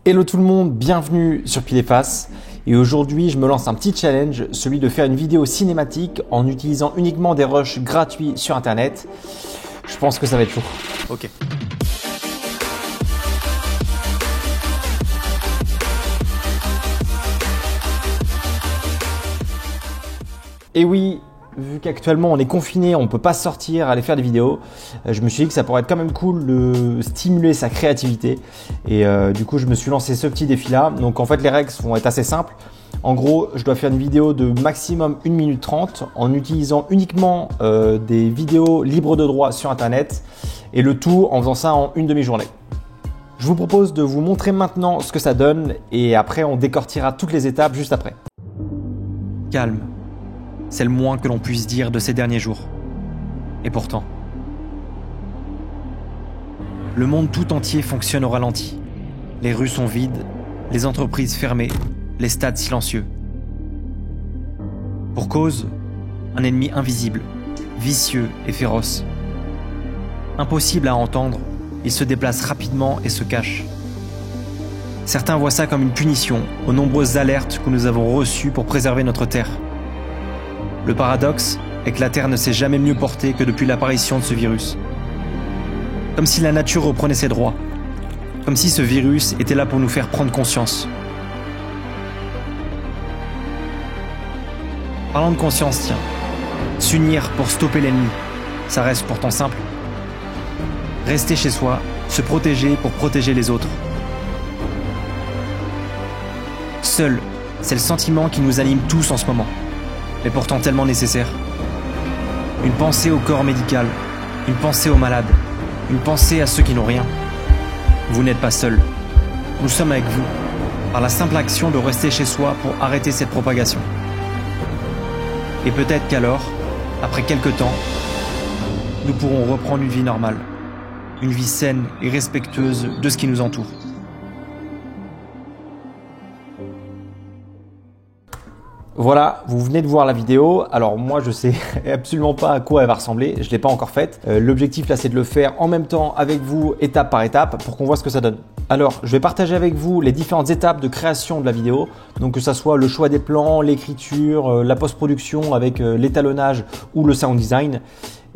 Hello tout le monde, bienvenue sur Pile et Face. Et aujourd'hui, je me lance un petit challenge, celui de faire une vidéo cinématique en utilisant uniquement des rushs gratuits sur internet. Je pense que ça va être chaud. Ok. Et oui, vu qu'actuellement on est confiné, on ne peut pas sortir, aller faire des vidéos, je me suis dit que ça pourrait être quand même cool de stimuler sa créativité. Et du coup, je me suis lancé ce petit défi-là. Donc en fait, les règles vont être assez simples. En gros, je dois faire une vidéo de maximum 1 minute 30 en utilisant uniquement des vidéos libres de droit sur Internet. Et le tout en faisant ça en une demi-journée. Je vous propose de vous montrer maintenant ce que ça donne et après on décortiquera toutes les étapes juste après. Calme. C'est le moins que l'on puisse dire de ces derniers jours. Et pourtant, le monde tout entier fonctionne au ralenti. Les rues sont vides, les entreprises fermées, les stades silencieux. Pour cause, un ennemi invisible, vicieux et féroce. Impossible à entendre, il se déplace rapidement et se cache. Certains voient ça comme une punition aux nombreuses alertes que nous avons reçues pour préserver notre terre. Le paradoxe est que la Terre ne s'est jamais mieux portée que depuis l'apparition de ce virus. Comme si la nature reprenait ses droits. Comme si ce virus était là pour nous faire prendre conscience. Parlons de conscience, tiens. S'unir pour stopper l'ennemi, ça reste pourtant simple. Rester chez soi, se protéger pour protéger les autres. Seul, c'est le sentiment qui nous anime tous en ce moment. Mais pourtant tellement nécessaire. Une pensée au corps médical, une pensée aux malades, une pensée à ceux qui n'ont rien. Vous n'êtes pas seul. Nous sommes avec vous, par la simple action de rester chez soi pour arrêter cette propagation. Et peut-être qu'alors, après quelques temps, nous pourrons reprendre une vie normale, une vie saine et respectueuse de ce qui nous entoure. Voilà, vous venez de voir la vidéo. Alors moi, je sais absolument pas à quoi elle va ressembler. Je l'ai pas encore faite. L'objectif là, c'est de le faire en même temps avec vous, étape par étape, pour qu'on voit ce que ça donne. Alors, je vais partager avec vous les différentes étapes de création de la vidéo. Donc que ça soit le choix des plans, l'écriture, la post-production avec l'étalonnage ou le sound design.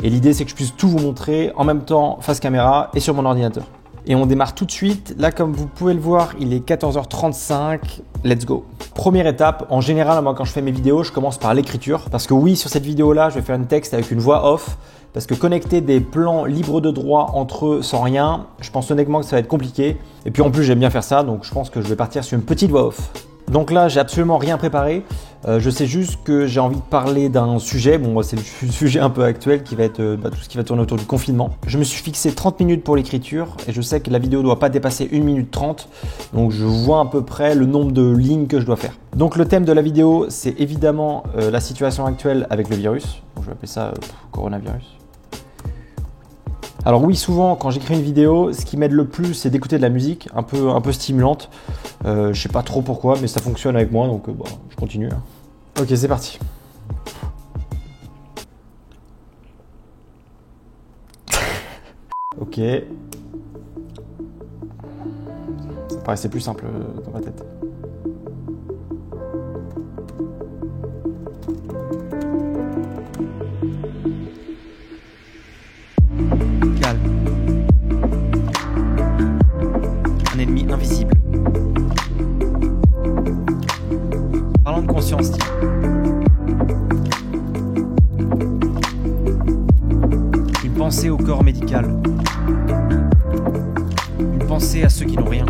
Et l'idée, c'est que je puisse tout vous montrer en même temps face caméra et sur mon ordinateur. Et on démarre tout de suite. Là, comme vous pouvez le voir, il est 14h35. Let's go. Première étape, en général, moi quand je fais mes vidéos, je commence par l'écriture. Parce que oui, sur cette vidéo-là, je vais faire un texte avec une voix off. Parce que connecter des plans libres de droit entre eux sans rien, je pense honnêtement que ça va être compliqué. Et puis en plus, j'aime bien faire ça, donc je pense que je vais partir sur une petite voix off. Donc là, j'ai absolument rien préparé. Je sais juste que j'ai envie de parler d'un sujet. Bon, moi, c'est le sujet un peu actuel qui va être tout ce qui va tourner autour du confinement. Je me suis fixé 30 minutes pour l'écriture et je sais que la vidéo ne doit pas dépasser 1 minute 30. Donc, je vois à peu près le nombre de lignes que je dois faire. Donc, le thème de la vidéo, c'est évidemment la situation actuelle avec le virus. Donc, je vais appeler ça coronavirus. Alors oui, souvent quand j'écris une vidéo, ce qui m'aide le plus, c'est d'écouter de la musique un peu stimulante. Je sais pas trop pourquoi, mais ça fonctionne avec moi, donc je continue. Ok, c'est parti. Ok. Ça paraissait plus simple dans ma tête. Invisible. Parlons de conscience, tiens. Une pensée au corps médical. Une pensée à ceux qui n'ont rien.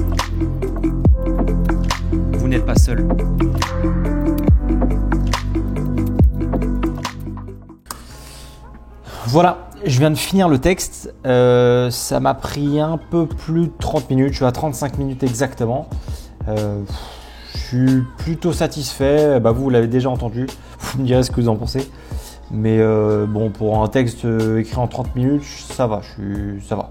Vous n'êtes pas seul. Voilà. Je viens de finir le texte, ça m'a pris un peu plus de 30 minutes, je suis à 35 minutes exactement. Je suis plutôt satisfait, vous l'avez déjà entendu, vous me direz ce que vous en pensez. Mais bon, pour un texte écrit en 30 minutes, ça va,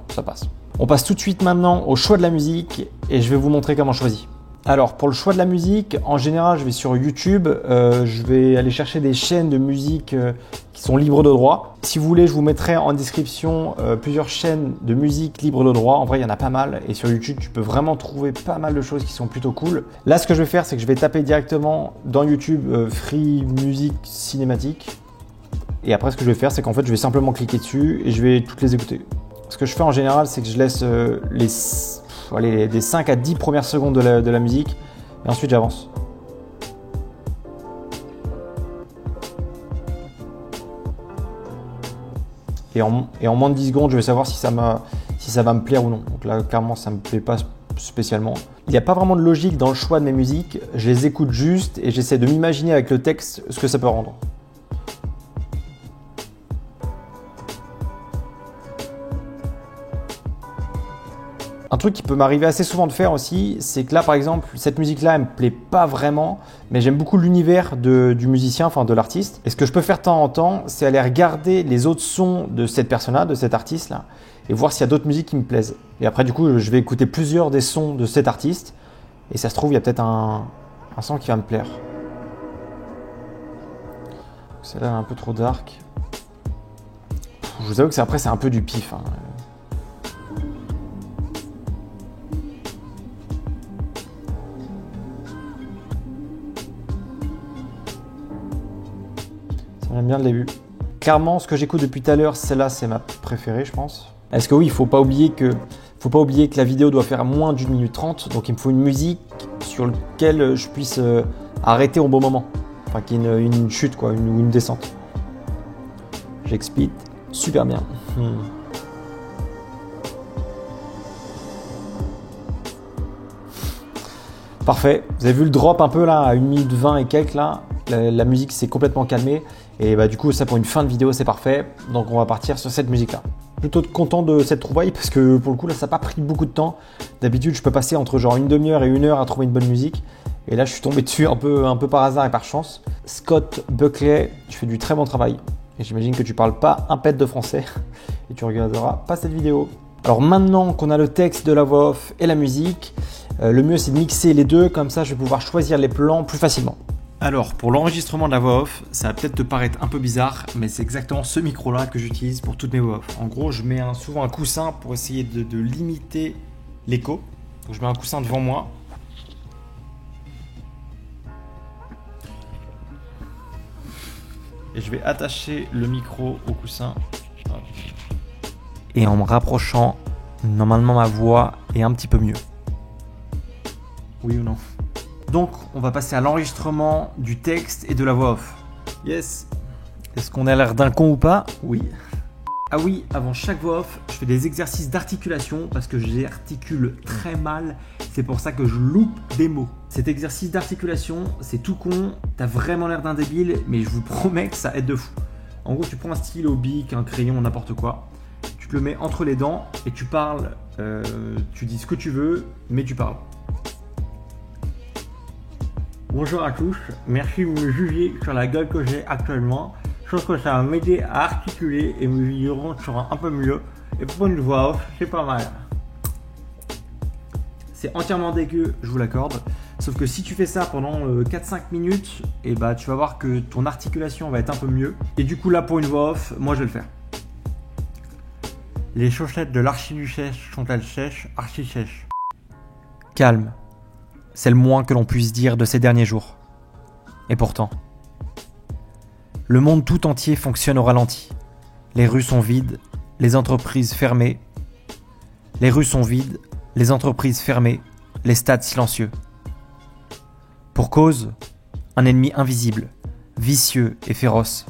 ça passe. On passe tout de suite maintenant au choix de la musique et je vais vous montrer comment choisir. Alors pour le choix de la musique, en général je vais sur YouTube, je vais aller chercher des chaînes de musique qui sont libres de droit. Si vous voulez, je vous mettrai en description plusieurs chaînes de musique libres de droit. En vrai, il y en a pas mal et sur YouTube, tu peux vraiment trouver pas mal de choses qui sont plutôt cool. Là, ce que je vais faire, c'est que je vais taper directement dans YouTube Free Music Cinématique. Et après, ce que je vais faire, c'est qu'en fait, je vais simplement cliquer dessus et je vais toutes les écouter. Ce que je fais en général, c'est que je laisse des 5 à 10 premières secondes de la musique et ensuite j'avance. Et en moins de 10 secondes, je vais savoir si ça va me plaire ou non. Donc là, clairement, ça ne me plaît pas spécialement. Il n'y a pas vraiment de logique dans le choix de mes musiques. Je les écoute juste et j'essaie de m'imaginer avec le texte ce que ça peut rendre. Un truc qui peut m'arriver assez souvent de faire aussi, c'est que là par exemple, cette musique-là, elle me plaît pas vraiment, mais j'aime beaucoup l'univers du musicien, enfin de l'artiste. Et ce que je peux faire de temps en temps, c'est aller regarder les autres sons de cette personne-là, de cet artiste-là, et voir s'il y a d'autres musiques qui me plaisent. Et après du coup, je vais écouter plusieurs des sons de cet artiste, et ça se trouve, il y a peut-être un son qui va me plaire. Celle-là est un peu trop dark. Je vous avoue que après, c'est un peu du pif, hein. J'aime bien le début. Clairement, ce que j'écoute depuis tout à l'heure, celle-là, c'est ma préférée, je pense. Est-ce que oui, il ne faut pas oublier que la vidéo doit faire moins d'1 minute 30. Donc, il me faut une musique sur laquelle je puisse arrêter au bon moment. Enfin, qu'il y ait une chute, quoi, une descente. J'explique super bien. Parfait. Vous avez vu le drop un peu là, à 1 minute 20 et quelques là. La musique s'est complètement calmée. Et bah, du coup, ça pour une fin de vidéo, c'est parfait. Donc, on va partir sur cette musique-là. Plutôt content de cette trouvaille parce que pour le coup, là, ça n'a pas pris beaucoup de temps. D'habitude, je peux passer entre genre une demi-heure et 1 heure à trouver une bonne musique. Et là, je suis tombé dessus un peu par hasard et par chance. Scott Buckley, tu fais du très bon travail. Et j'imagine que tu parles pas un pet de français. Et tu regarderas pas cette vidéo. Alors maintenant qu'on a le texte de la voix off et la musique, le mieux c'est de mixer les deux. Comme ça, je vais pouvoir choisir les plans plus facilement. Alors, pour l'enregistrement de la voix off, ça va peut-être te paraître un peu bizarre, mais c'est exactement ce micro-là que j'utilise pour toutes mes voix off. En gros, je mets souvent un coussin pour essayer de limiter l'écho. Donc, je mets un coussin devant moi. Et je vais attacher le micro au coussin. Et en me rapprochant, normalement ma voix est un petit peu mieux. Oui ou non ? Donc, on va passer à l'enregistrement du texte et de la voix off. Yes. Est-ce qu'on a l'air d'un con ou pas ? Oui. Ah oui, avant chaque voix off, je fais des exercices d'articulation parce que j'articule très mal. C'est pour ça que je loupe des mots. Cet exercice d'articulation, c'est tout con. T'as vraiment l'air d'un débile, mais je vous promets que ça aide de fou. En gros, tu prends un stylo, bic, un crayon, n'importe quoi. Tu te le mets entre les dents et tu parles. Tu dis ce que tu veux, mais tu parles. Bonjour à tous, merci de me juger sur la gueule que j'ai actuellement. Je pense que ça va m'aider à articuler et mes vidéos seront un peu mieux. Et pour une voix off, c'est pas mal. C'est entièrement dégueu, je vous l'accorde. Sauf que si tu fais ça pendant 4-5 minutes, et bah, tu vas voir que ton articulation va être un peu mieux. Et du coup là pour une voix off, moi je vais le faire. Les chaussettes de l'archiduchesse sont-elles sèches, archi-sèches? Calme. C'est le moins que l'on puisse dire de ces derniers jours. Et pourtant, le monde tout entier fonctionne au ralenti. Les rues sont vides, les entreprises fermées. Les rues sont vides, les entreprises fermées, les stades silencieux. Pour cause, un ennemi invisible, vicieux et féroce.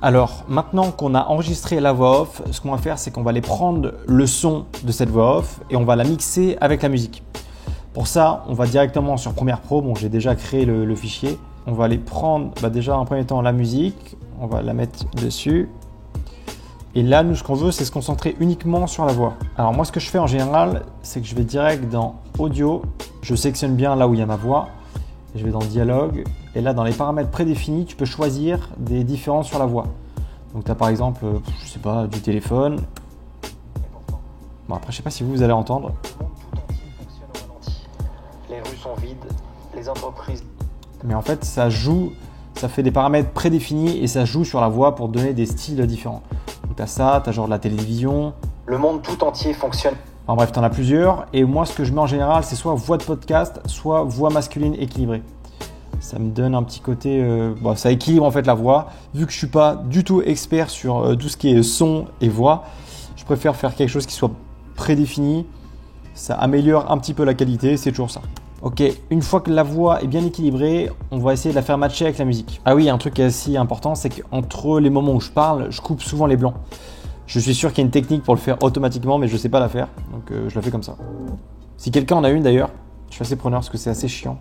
Alors, maintenant qu'on a enregistré la voix off, ce qu'on va faire, c'est qu'on va aller prendre le son de cette voix off et on va la mixer avec la musique. Pour ça, on va directement sur Premiere Pro. Bon, j'ai déjà créé le fichier. On va aller prendre déjà en premier temps la musique. On va la mettre dessus. Et là, nous, ce qu'on veut, c'est se concentrer uniquement sur la voix. Alors moi, ce que je fais en général, c'est que je vais direct dans Audio. Je sélectionne bien là où il y a ma voix. Je vais dans Dialogue. Et là, dans les paramètres prédéfinis, tu peux choisir des différences sur la voix. Donc, tu as par exemple, je sais pas, du téléphone. Bon, après, je sais pas si vous allez entendre. Le monde tout entier fonctionne au ralenti. Les rues sont vides, les entreprises. Mais en fait, ça joue, ça fait des paramètres prédéfinis et ça joue sur la voix pour donner des styles différents. Donc, tu as ça, tu as genre de la télévision. Le monde tout entier fonctionne. Enfin bref, tu en as plusieurs. Et moi, ce que je mets en général, c'est soit voix de podcast, soit voix masculine équilibrée. Ça me donne un petit côté… bon, ça équilibre en fait la voix. Vu que je suis pas du tout expert sur tout ce qui est son et voix, je préfère faire quelque chose qui soit prédéfini. Ça améliore un petit peu la qualité, c'est toujours ça. Ok, une fois que la voix est bien équilibrée, on va essayer de la faire matcher avec la musique. Ah oui, un truc assez important, c'est qu'entre les moments où je parle, je coupe souvent les blancs. Je suis sûr qu'il y a une technique pour le faire automatiquement, mais je ne sais pas la faire, donc je la fais comme ça. Si quelqu'un en a une d'ailleurs, je suis assez preneur parce que c'est assez chiant.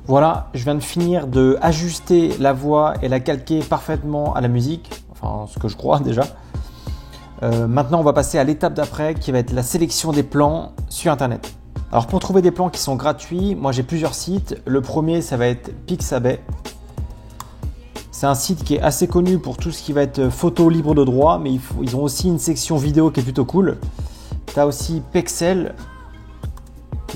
Voilà, je viens de finir de ajuster la voix et la calquer parfaitement à la musique, enfin ce que je crois déjà. Maintenant, on va passer à l'étape d'après qui va être la sélection des plans sur Internet. Alors pour trouver des plans qui sont gratuits, moi j'ai plusieurs sites. Le premier, ça va être Pixabay. C'est un site qui est assez connu pour tout ce qui va être photo libre de droit, mais ils ont aussi une section vidéo qui est plutôt cool. Tu as aussi Pexel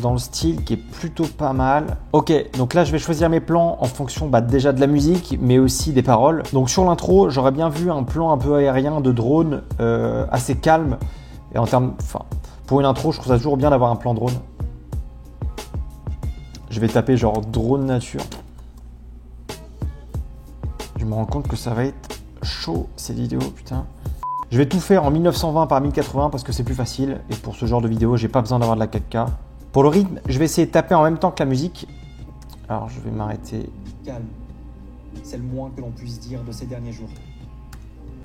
dans le style qui est plutôt pas mal. Ok, donc là je vais choisir mes plans en fonction déjà de la musique, mais aussi des paroles. Donc sur l'intro, j'aurais bien vu un plan un peu aérien de drone assez calme. Et en termes, pour une intro, je trouve ça toujours bien d'avoir un plan drone. Je vais taper genre drone nature. Je me rends compte que ça va être chaud ces vidéos, putain. Je vais tout faire en 1920 par 1080 parce que c'est plus facile. Et pour ce genre de vidéo, j'ai pas besoin d'avoir de la 4K. Pour le rythme, je vais essayer de taper en même temps que la musique. Alors, je vais m'arrêter. Calme. C'est le moins que l'on puisse dire de ces derniers jours.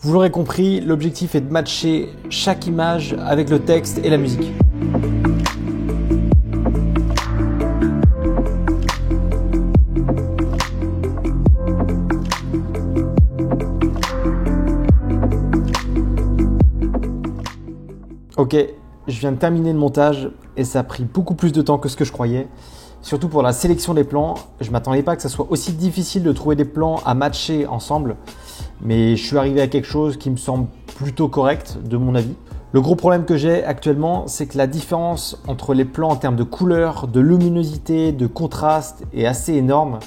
Vous l'aurez compris, l'objectif est de matcher chaque image avec le texte et la musique. Ok, je viens de terminer le montage et ça a pris beaucoup plus de temps que ce que je croyais. Surtout pour la sélection des plans, je ne m'attendais pas que ça soit aussi difficile de trouver des plans à matcher ensemble. Mais je suis arrivé à quelque chose qui me semble plutôt correct de mon avis. Le gros problème que j'ai actuellement, c'est que la différence entre les plans en termes de couleur, de luminosité, de contraste est assez énorme.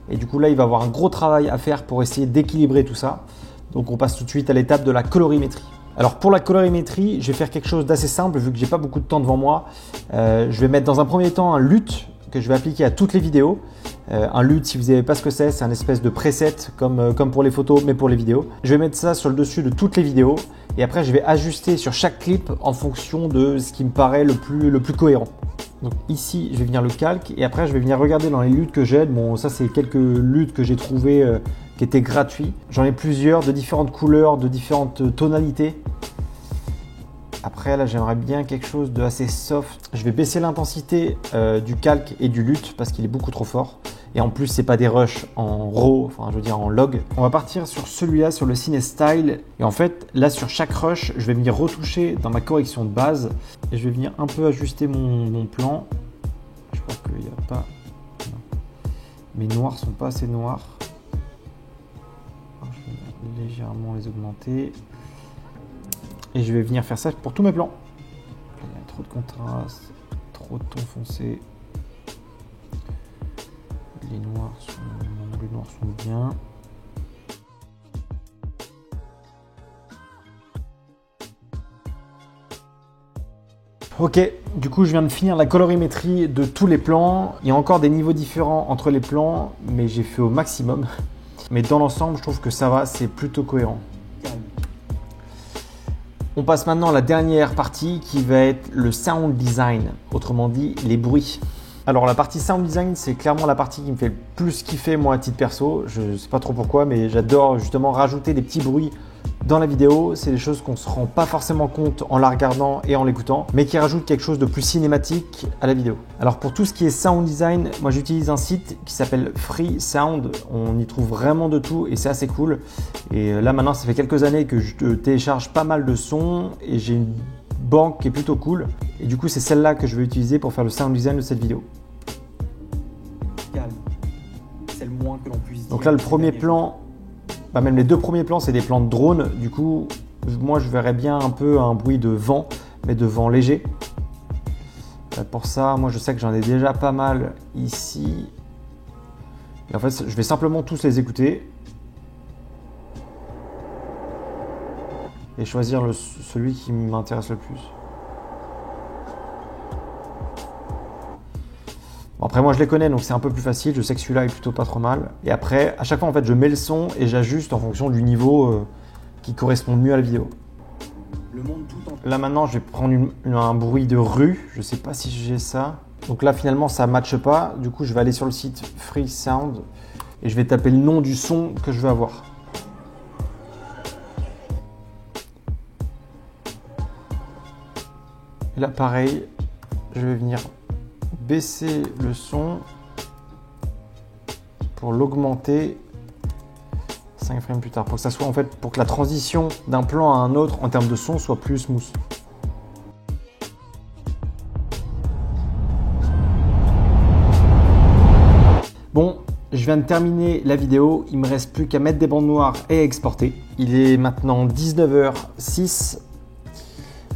Et du coup là, il va y avoir un gros travail à faire pour essayer d'équilibrer tout ça. Donc on passe tout de suite à l'étape de la colorimétrie. Alors pour la colorimétrie, je vais faire quelque chose d'assez simple vu que j'ai pas beaucoup de temps devant moi. Je vais mettre dans un premier temps un LUT que je vais appliquer à toutes les vidéos. Un LUT, si vous ne savez pas ce que c'est un espèce de preset comme pour les photos mais pour les vidéos. Je vais mettre ça sur le dessus de toutes les vidéos et après je vais ajuster sur chaque clip en fonction de ce qui me paraît le plus cohérent. Donc ici, je vais venir le calque et après je vais venir regarder dans les LUT que j'ai. Bon, ça c'est quelques LUT que j'ai trouvé qui étaient gratuits. J'en ai plusieurs de différentes couleurs, de différentes tonalités. Après là, j'aimerais bien quelque chose de assez soft. Je vais baisser l'intensité du calque et du LUT parce qu'il est beaucoup trop fort. Et en plus, c'est pas des rushs en RAW, enfin je veux dire en log. On va partir sur celui-là, sur le CineStyle. Et en fait, là sur chaque rush, je vais venir retoucher dans ma correction de base. Et je vais venir un peu ajuster mon plan. Je crois qu'il n'y a pas… Non. Mes noirs sont pas assez noirs. Alors, je vais légèrement les augmenter. Et je vais venir faire ça pour tous mes plans. Il y a trop de contraste, trop de ton foncé. Les noirs sont bien. Ok, du coup je viens de finir la colorimétrie de tous les plans. Il y a encore des niveaux différents entre les plans, mais j'ai fait au maximum. Mais dans l'ensemble, je trouve que ça va, c'est plutôt cohérent. On passe maintenant à la dernière partie qui va être le sound design, autrement dit les bruits. Alors la partie sound design, c'est clairement la partie qui me fait le plus kiffer moi à titre perso. Je ne sais pas trop pourquoi, mais j'adore justement rajouter des petits bruits dans la vidéo. C'est des choses qu'on ne se rend pas forcément compte en la regardant et en l'écoutant, mais qui rajoutent quelque chose de plus cinématique à la vidéo. Alors pour tout ce qui est sound design, moi j'utilise un site qui s'appelle Free Sound. On y trouve vraiment de tout et c'est assez cool. Et là maintenant, ça fait quelques années que je télécharge pas mal de sons et j'ai une banque qui est plutôt cool. Et du coup, c'est celle-là que je vais utiliser pour faire le sound design de cette vidéo. Calme. C'est le moins que l'on puisse dire. Donc là, le premier plan, même les deux premiers plans, c'est des plans de drone. Du coup, moi, je verrais bien un peu un bruit de vent, mais de vent léger. Pour ça, moi, je sais que j'en ai déjà pas mal ici. Et en fait, je vais simplement tous les écouter. Et choisir celui qui m'intéresse le plus. Bon, après, moi, je les connais, donc c'est un peu plus facile. Je sais que celui-là est plutôt pas trop mal. Et après, à chaque fois, en fait, je mets le son et j'ajuste en fonction du niveau qui correspond mieux à la vidéo. Le monde tout entier. Là, maintenant, je vais prendre un bruit de rue. Je sais pas si j'ai ça. Donc là, finalement, ça ne matche pas. Du coup, je vais aller sur le site Free Sound et je vais taper le nom du son que je veux avoir. Et là, pareil, je vais venir baisser le son pour l'augmenter 5 frames plus tard, pour que ça soit en fait, pour que la transition d'un plan à un autre en termes de son soit plus smooth. Bon, je viens de terminer la vidéo, il me reste plus qu'à mettre des bandes noires et à exporter. Il est maintenant 19h06.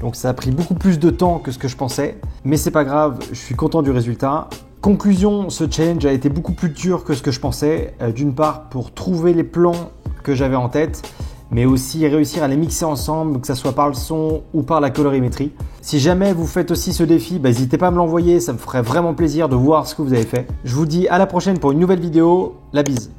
Donc ça a pris beaucoup plus de temps que ce que je pensais, mais c'est pas grave, je suis content du résultat. Conclusion, ce challenge a été beaucoup plus dur que ce que je pensais. D'une part pour trouver les plans que j'avais en tête, mais aussi réussir à les mixer ensemble, que ce soit par le son ou par la colorimétrie. Si jamais vous faites aussi ce défi, n'hésitez pas à me l'envoyer, ça me ferait vraiment plaisir de voir ce que vous avez fait. Je vous dis à la prochaine pour une nouvelle vidéo, la bise.